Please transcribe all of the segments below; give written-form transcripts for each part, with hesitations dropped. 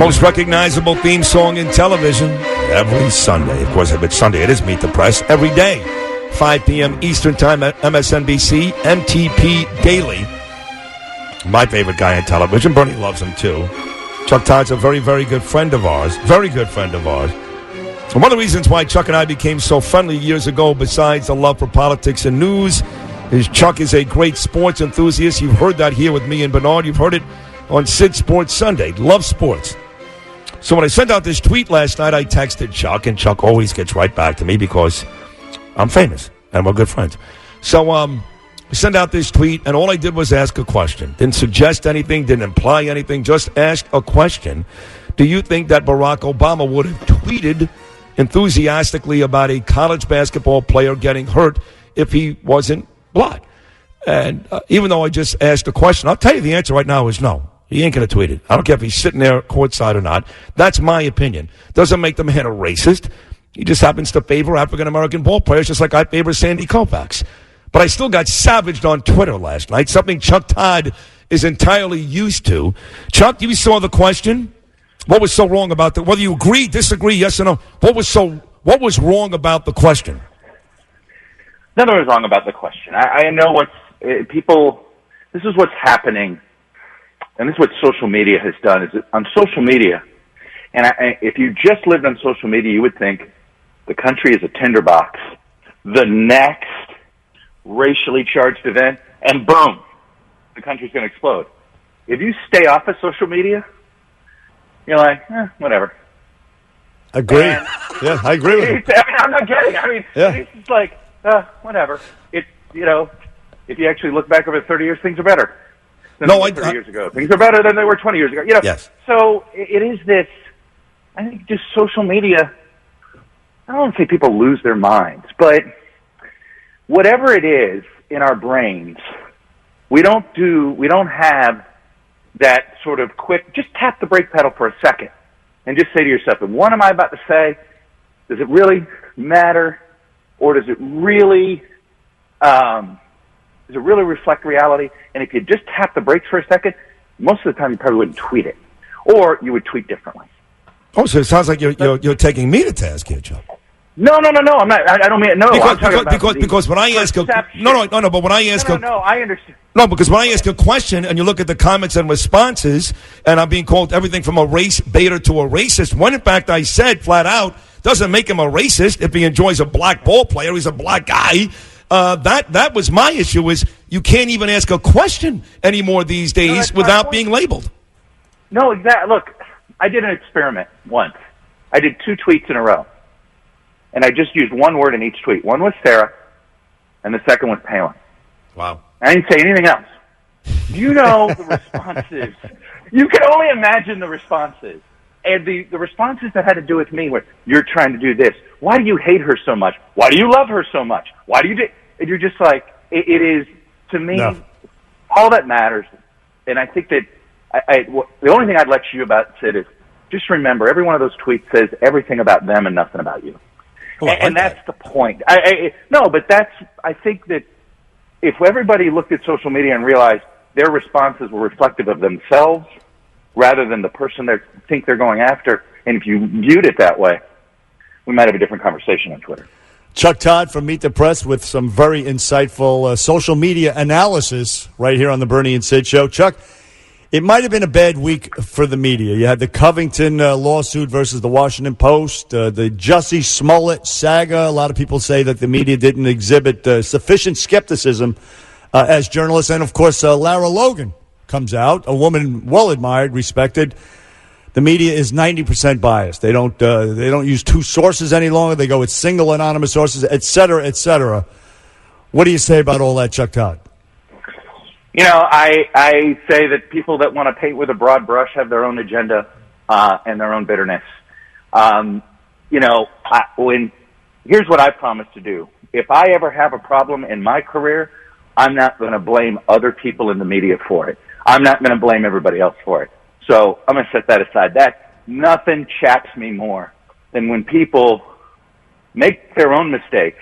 Most recognizable theme song in television every Sunday. Of course, if it's Sunday, it is Meet the Press every day. 5 p.m. Eastern Time at MSNBC, MTP Daily. My favorite guy in television. Bernie loves him, too. Chuck Todd's a very, very good friend of ours. Very good friend of ours. And one of the reasons why Chuck and I became so friendly years ago, besides the love for politics and news, is Chuck is a great sports enthusiast. You've heard that here with me and Bernard. You've heard it on Sid Sports Sunday. Love sports. So when I sent out this tweet last night, I texted Chuck, and Chuck always gets right back to me because I'm famous and we're good friends. So I sent out this tweet, and all I did was ask a question. Didn't suggest anything, didn't imply anything, just asked a question. Do you think that Barack Obama would have tweeted enthusiastically about a college basketball player getting hurt if he wasn't black? And even though I just asked a question, I'll tell you the answer right now is no. He ain't going to tweet it. I don't care if he's sitting there courtside or not. That's my opinion. Doesn't make the man a racist. He just happens to favor African-American ball players, just like I favor Sandy Koufax. But I still got savaged on Twitter last night, something Chuck Todd is entirely used to. Chuck, you saw the question. What was so wrong about the, whether you agree, disagree, yes or no, what was wrong about the question? Nothing was wrong about the question. I know this is what's happening. And this is what social media has done, is on social media, and if you just lived on social media, you would think the country is a tinderbox. The next racially charged event, and boom, the country's going to explode. If you stay off of social media, you're like, whatever. Agree. Yeah, I agree with you. I'm not kidding. It's just like, whatever. If you actually look back over 30 years, things are better. 30 years ago. Things are better than they were 20 years ago. Yes. So it is this, I think just social media, I don't want to say people lose their minds, but whatever it is in our brains, we don't have that sort of quick, just tap the brake pedal for a second and just say to yourself, what am I about to say? Does it really matter? Or does it really reflect reality? And if you just tap the brakes for a second, most of the time you probably wouldn't tweet it, or you would tweet differently. Oh, so it sounds like you're taking me to task here, Chuck. No, I'm not. I don't mean it. No, because when I ask but when I ask I understand. No, because when I ask a question and you look at the comments and responses, and I'm being called everything from a race baiter to a racist, when in fact I said flat out, doesn't make him a racist if he enjoys a black ball player. He's a black guy. That was my issue, is you can't even ask a question anymore these days without being labeled. No, exactly. Look, I did an experiment once. I did 2 tweets in a row. And I just used one word in each tweet. One was Sarah, and the second was Palin. Wow. I didn't say anything else. You know the responses. You can only imagine the responses. And the responses that had to do with me were, you're trying to do this. Why do you hate her so much? Why do you love her so much? Why do you do... And you're just like, it is, to me, all that matters. And I think that the only thing I'd lecture you about, Sid, is just remember, every one of those tweets says everything about them and nothing about you. Oh, and that's the point. I think that if everybody looked at social media and realized their responses were reflective of themselves rather than the person they think they're going after, and if you viewed it that way, we might have a different conversation on Twitter. Chuck Todd from Meet the Press with some very insightful social media analysis right here on the Bernie and Sid Show. Chuck, it might have been a bad week for the media. You had the Covington lawsuit versus the Washington Post, the Jussie Smollett saga. A lot of people say that the media didn't exhibit sufficient skepticism as journalists. And, of course, Lara Logan comes out, a woman well admired, respected. The media is 90% biased. They don't use 2 sources any longer. They go with single anonymous sources, et cetera, et cetera. What do you say about all that, Chuck Todd? I say that people that want to paint with a broad brush have their own agenda and their own bitterness. Here's what I promise to do. If I ever have a problem in my career, I'm not going to blame other people in the media for it. I'm not going to blame everybody else for it. So I'm going to set that aside. Nothing chaps me more than when people make their own mistakes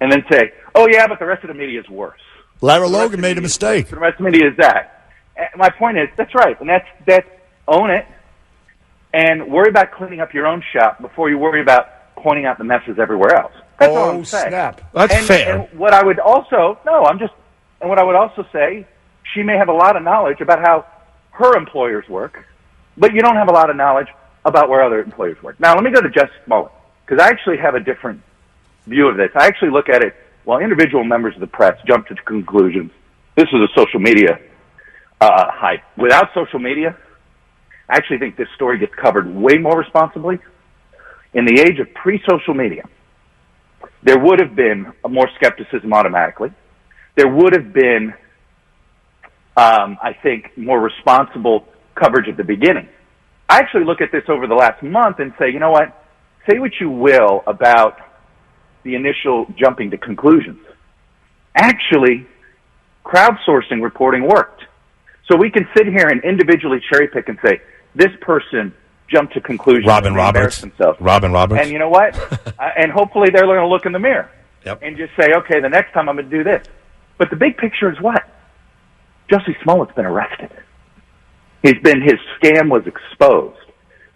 and then say, oh, yeah, but the rest of the media is worse. Lara Logan made a mistake. The rest of the media is that. My point is, that's right. And that's own it. and worry about cleaning up your own shop before you worry about pointing out the messes everywhere else. That's all I'm saying. Snap. That's fair. And what I would also say, she may have a lot of knowledge about how her employers work, but you don't have a lot of knowledge about where other employers work. Now, let me go to Justice Smollett, because I actually have a different view of this. I actually look at it, while individual members of the press jump to conclusions, this is a social media hype. Without social media, I actually think this story gets covered way more responsibly. In the age of pre-social media, there would have been more skepticism automatically. There would have been, I think, more responsible coverage at the beginning. I actually look at this over the last month and say, you know what? Say what you will about the initial jumping to conclusions. Actually, crowdsourcing reporting worked. So we can sit here and individually cherry pick and say, this person jumped to conclusions. Robin Roberts. Robin Roberts. And you know what? And hopefully they're going to look in the mirror and just say, okay, the next time I'm going to do this. But the big picture is what? Jussie Smollett's been arrested. His scam was exposed.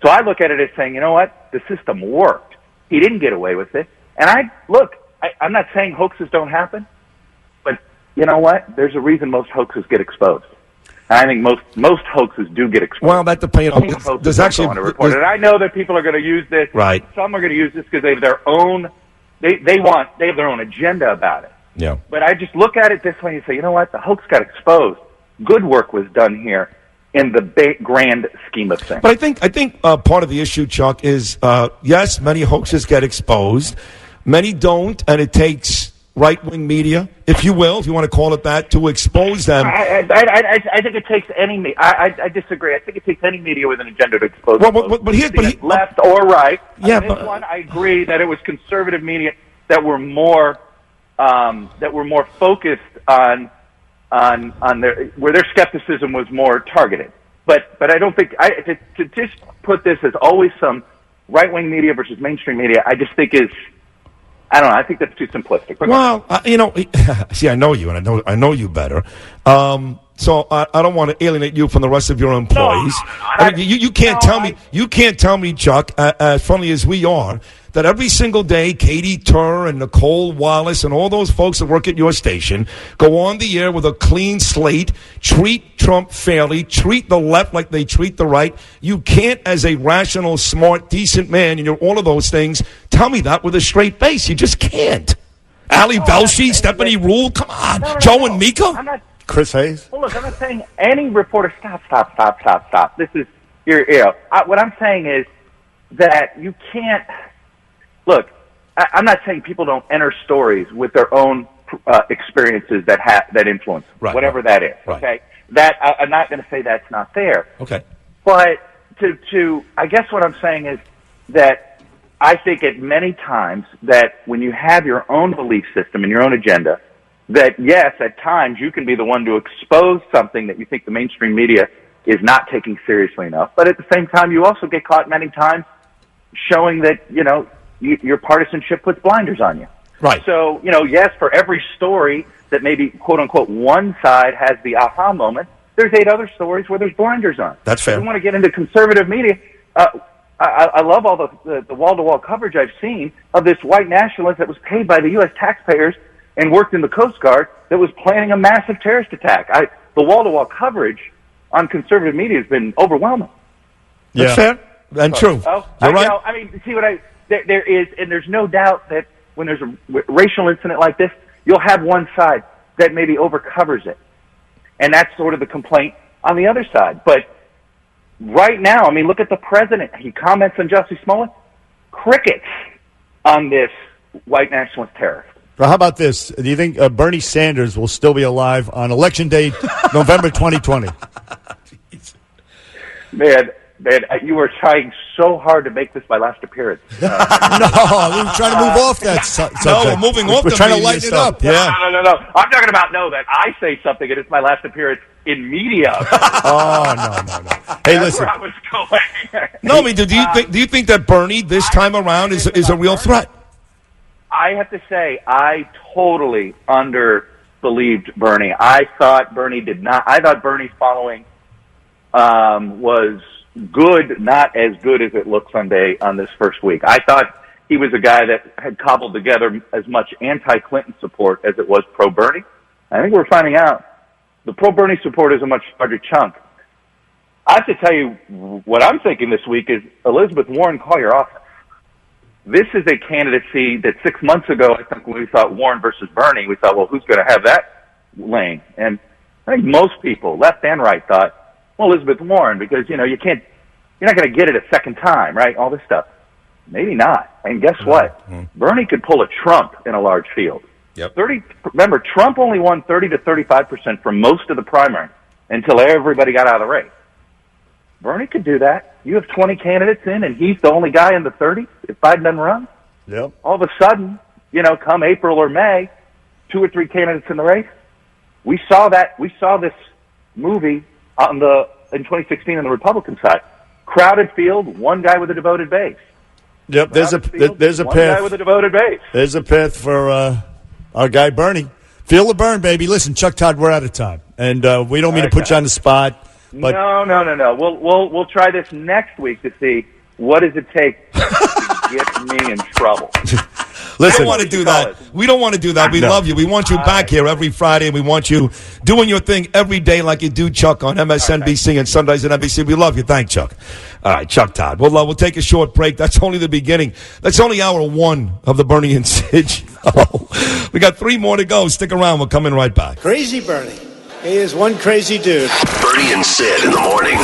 So I look at it as saying, you know what? The system worked. He didn't get away with it. And I'm not saying hoaxes don't happen, but you know what? There's a reason most hoaxes get exposed. And I think most hoaxes do get exposed. Well, that depends on. There's actually. Want to report it. And I know that people are going to use this. Right. Some are going to use this because they have their own. They have their own agenda about it. Yeah. But I just look at it this way and say, you know what? The hoax got exposed. Good work was done here in the grand scheme of things. But I think part of the issue, Chuck, is yes, many hoaxes get exposed. Many don't, and it takes right-wing media, if you will, if you want to call it that, to expose them. I think it takes any media. I disagree. I think it takes any media with an agenda to expose them. Left or right. Yeah, this one, I agree that it was conservative media that were more focused on where their skepticism was more targeted. But I don't think to just put this as always some right-wing media versus mainstream media, I just think is. I don't know. I think that's too simplistic. Well, see, I know you, and I know you better. So I don't want to alienate you from the rest of your employees. You can't tell me. You can't tell me, Chuck, as funny as we are, that every single day, Katie Turr and Nicole Wallace and all those folks that work at your station go on the air with a clean slate, treat Trump fairly, treat the left like they treat the right. You can't, as a rational, smart, decent man, and you're all of those things, tell me that with a straight face. You just can't. Ali Velshi, Stephanie Rule, come on. Joe and Mika? Chris Hayes? Well, look, I'm not saying any reporter, stop. This is, what I'm saying is that you can't, look, I'm not saying people don't enter stories with their own experiences that influence, whatever that is, okay? That, I'm not going to say that's not there. Okay. But I guess what I'm saying is that I think at many times that when you have your own belief system and your own agenda, that yes, at times you can be the one to expose something that you think the mainstream media is not taking seriously enough. But at the same time, you also get caught many times showing that, your partisanship puts blinders on you. Right. So, yes, for every story that maybe, quote unquote, one side has the aha moment, there's 8 other stories where there's blinders on. That's fair. If we want to get into conservative media, I love all the wall-to-wall coverage I've seen of this white nationalist that was paid by the U.S. taxpayers and worked in the Coast Guard that was planning a massive terrorist attack. The wall-to-wall coverage on conservative media has been overwhelming. That's fair and true. You're right. There is, and there's no doubt that when there's a racial incident like this, you'll have one side that maybe overcovers it. And that's sort of the complaint on the other side. But right now, look at the president. He comments on Jussie Smollett. Crickets on this white nationalist terrorist. Well, how about this? Do you think Bernie Sanders will still be alive on Election Day, November 2020? Man, you were trying so hard to make this my last appearance. No, we were trying to move off that subject. No, we're moving off. We're trying to lighten it up. Yeah. No. I'm talking about that I say something and it's my last appearance in media. Oh, no. Hey, listen. Where I was going. No, do you think that Bernie this time around is a real threat? I have to say, I totally underbelieved Bernie. I thought Bernie's following was good, not as good as it looked Sunday on this first week. I thought he was a guy that had cobbled together as much anti-Clinton support as it was pro-Bernie. I think we're finding out the pro-Bernie support is a much larger chunk. I have to tell you, what I'm thinking this week is, Elizabeth Warren, call your office. This is a candidacy that 6 months ago, I think when we thought Warren versus Bernie, we thought, well, who's going to have that lane? And I think most people, left and right, thought, well, Elizabeth Warren, because, you're not going to get it a second time, right? All this stuff. Maybe not. And guess what? Bernie could pull a Trump in a large field. Yep. Remember, Trump only won 30 to 35% for most of the primary until everybody got out of the race. Bernie could do that. You have 20 candidates in, and he's the only guy in the 30s if Biden doesn't run. Yep. All of a sudden, come April or May, 2 or 3 candidates in the race. We saw that. We saw this movie in 2016 on the Republican side. Crowded field, one guy with a devoted base. Yep. There's a one path. Guy with a devoted base. There's a path for our guy Bernie. Feel the burn, baby. Listen, Chuck Todd, we're out of time, and we don't mean to put you on the spot. But No. We'll try this next week to see what does it take to get me in trouble. Listen, we don't want to do that. We don't want to do that. We love you. We want you back here every Friday. We want you doing your thing every day like you do, Chuck, on MSNBC and Sundays at NBC. We love you. Thanks, Chuck. All right, Chuck Todd. We'll take a short break. That's only the beginning. That's only hour 1 of the Bernie and Sid show. We got 3 more to go. Stick around. We're coming right back. Crazy Bernie. He is one crazy dude. Bernie and Sid in the morning.